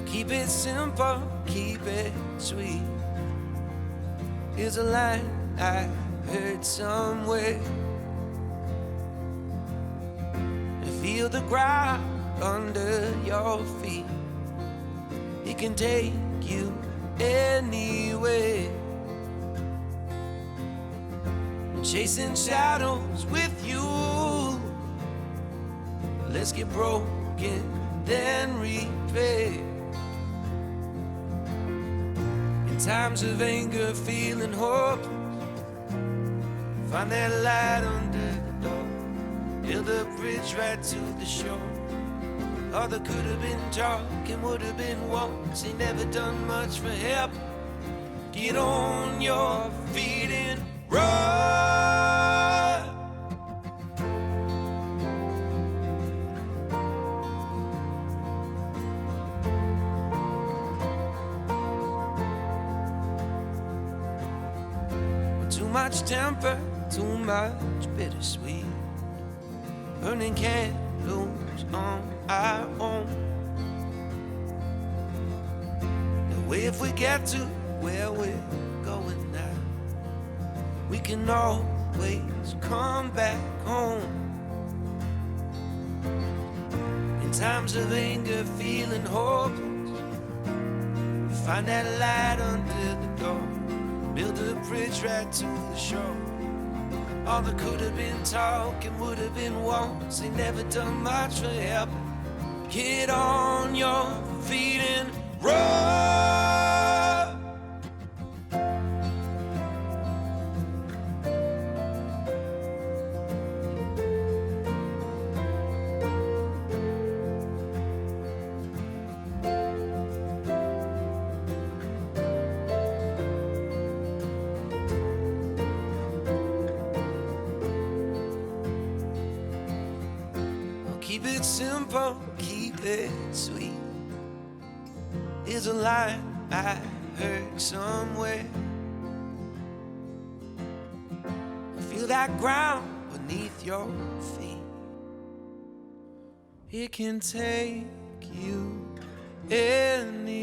Keep it simple, keep it sweet. Here's a line I heard somewhere. Feel the ground under your feet. It can take you anywhere. Chasing shadows with you. Let's get broken, then repair. In times of anger, feeling hopeless, find that light under the door. Build a bridge right to the shore. All that could have been talking would have been walks. Ain't never done much for help. Get on your feet and run. Too much temper, too much bittersweet. Burning candles on our own. And if we get to where we're going now, we can always come back home. In times of anger, feeling hopeless, find that light under the door. Build a bridge right to the shore. All that could have been talking would have been wants. Ain't never done much for helping. Get on your feet and run. Keep it simple, keep it sweet. Here's a line I heard somewhere. Feel that ground beneath your feet. It can take you anywhere.